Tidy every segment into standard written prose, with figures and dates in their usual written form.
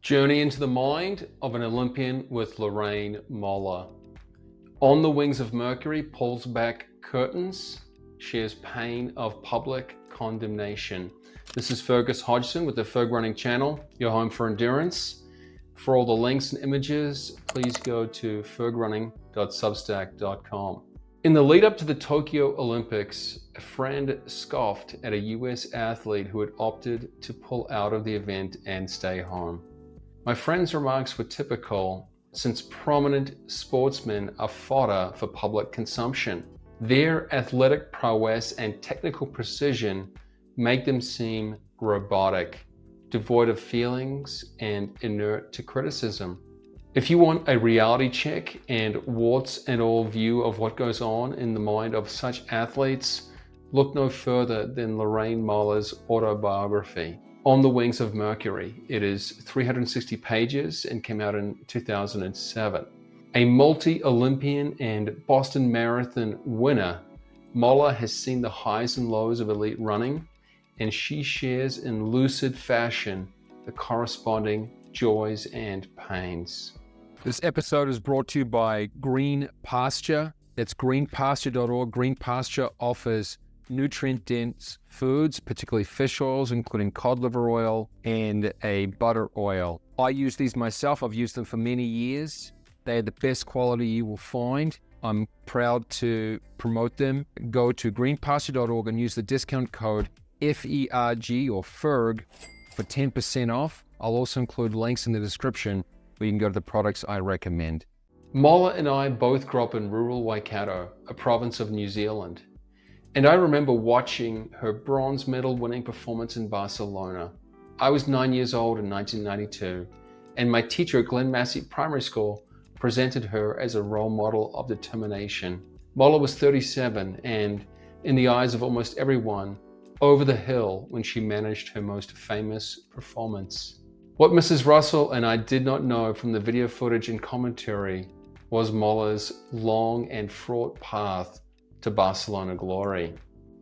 Journey into the mind of an Olympian with Lorraine Moller. On the wings of Mercury pulls back curtains, shares pain of public condemnation. This is Fergus Hodgson with the Ferg Running Channel, your home for endurance. For all the links and images, please go to fergrunning.substack.com. In the lead up to the Tokyo Olympics, a friend scoffed at a US athlete who had opted to pull out of the event and stay home. My friend's remarks were typical, since prominent sportsmen are fodder for public consumption. Their athletic prowess and technical precision make them seem robotic, devoid of feelings and inert to criticism. If you want a reality check and warts and all view of what goes on in the mind of such athletes, look no further than Lorraine Moller's autobiography, On the Wings of Mercury. It is 360 pages and came out in 2007. A multi-Olympian and Boston Marathon winner, Moller has seen the highs and lows of elite running, and she shares in lucid fashion the corresponding joys and pains. This episode is brought to you by Green Pasture. That's greenpasture.org. Green Pasture offers nutrient-dense foods, particularly fish oils, including cod liver oil and a butter oil. I use these myself. I've used them for many years. They are the best quality you will find. I'm proud to promote them. Go to greenpasture.org and use the discount code FERG or FERG for 10% off. I'll also include links in the description where you can go to the products I recommend. Moller and I both grew up in rural Waikato, a province of New Zealand. And I remember watching her bronze medal winning performance in Barcelona. I was 9 years old in 1992, and my teacher at Glen Massey Primary School presented her as a role model of determination. Moller was 37 and, in the eyes of almost everyone, over the hill when she managed her most famous performance. What Mrs. Russell and I did not know from the video footage and commentary was Moller's long and fraught path to Barcelona glory.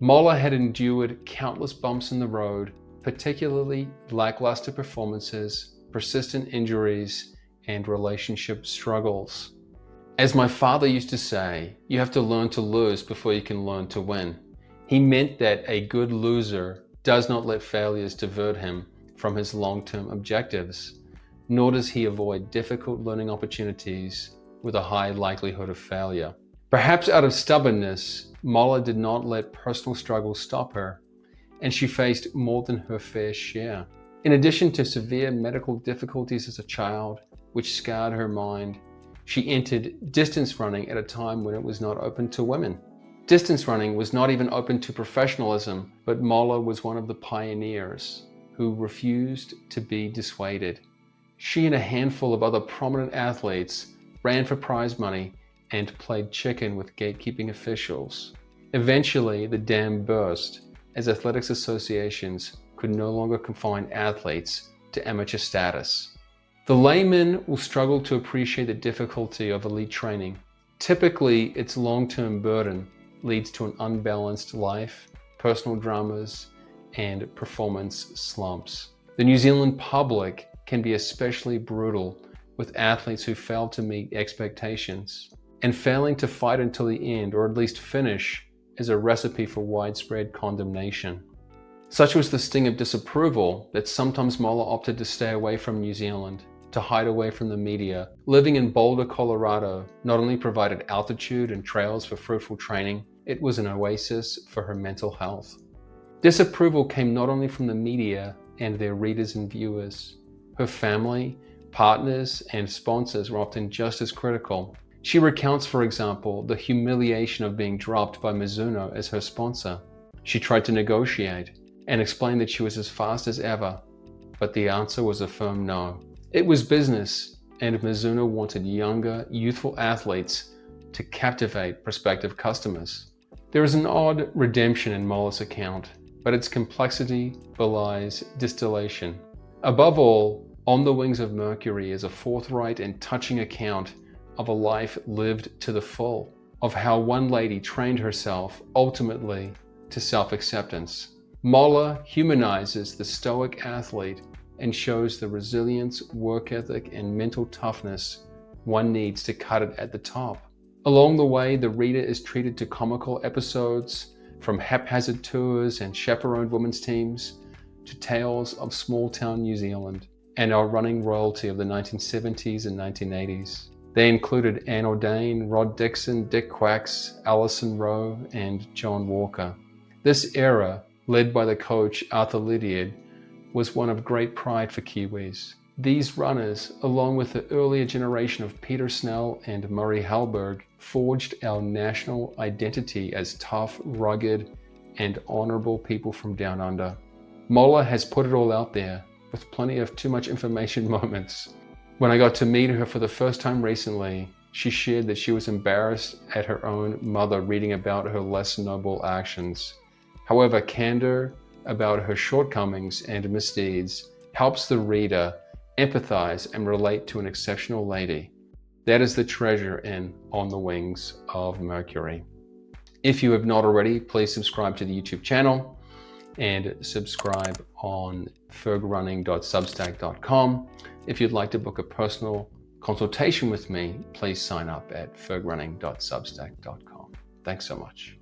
Moller had endured countless bumps in the road, particularly lackluster performances, persistent injuries, and relationship struggles. As my father used to say, you have to learn to lose before you can learn to win. He meant that a good loser does not let failures divert him from his long-term objectives, nor does he avoid difficult learning opportunities with a high likelihood of failure. Perhaps out of stubbornness, Moller did not let personal struggles stop her, and she faced more than her fair share. In addition to severe medical difficulties as a child, which scarred her mind, she entered distance running at a time when it was not open to women. Distance running was not even open to professionalism, but Moller was one of the pioneers who refused to be dissuaded. She and a handful of other prominent athletes ran for prize money and played chicken with gatekeeping officials. Eventually, the dam burst as athletics associations could no longer confine athletes to amateur status. The layman will struggle to appreciate the difficulty of elite training. Typically, its long-term burden leads to an unbalanced life, personal dramas, and performance slumps. The New Zealand public can be especially brutal with athletes who fail to meet expectations, and failing to fight until the end, or at least finish, is a recipe for widespread condemnation. Such was the sting of disapproval that sometimes Moller opted to stay away from New Zealand, to hide away from the media. Living in Boulder, Colorado not only provided altitude and trails for fruitful training, it was an oasis for her mental health. Disapproval came not only from the media and their readers and viewers. Her family, partners, and sponsors were often just as critical. She recounts, for example, the humiliation of being dropped by Mizuno as her sponsor. She tried to negotiate and explained that she was as fast as ever, but the answer was a firm no. It was business, and Mizuno wanted younger, youthful athletes to captivate prospective customers. There is an odd redemption in Moller's account, but its complexity belies distillation. Above all, On the Wings of Mercury is a forthright and touching account of a life lived to the full, of how one lady trained herself ultimately to self-acceptance. Moller humanizes the stoic athlete and shows the resilience, work ethic, and mental toughness one needs to cut it at the top. Along the way, the reader is treated to comical episodes, from haphazard tours and chaperoned women's teams to tales of small-town New Zealand and our running royalty of the 1970s and 1980s. They included Anne Ordain, Rod Dixon, Dick Quacks, Alison Rowe, and John Walker. This era, led by the coach Arthur Lydiard, was one of great pride for Kiwis. These runners, along with the earlier generation of Peter Snell and Murray Halberg, forged our national identity as tough, rugged, and honorable people from down under. Moller has put it all out there, with plenty of too much information moments. When I got to meet her for the first time recently, she shared that she was embarrassed at her own mother reading about her less noble actions. However, candor about her shortcomings and misdeeds helps the reader empathize and relate to an exceptional lady. That is the treasure in On the Wings of Mercury. If you have not already, please subscribe to the YouTube channel and subscribe on fergrunning.substack.com. If you'd like to book a personal consultation with me, please sign up at fergrunning.substack.com. Thanks so much.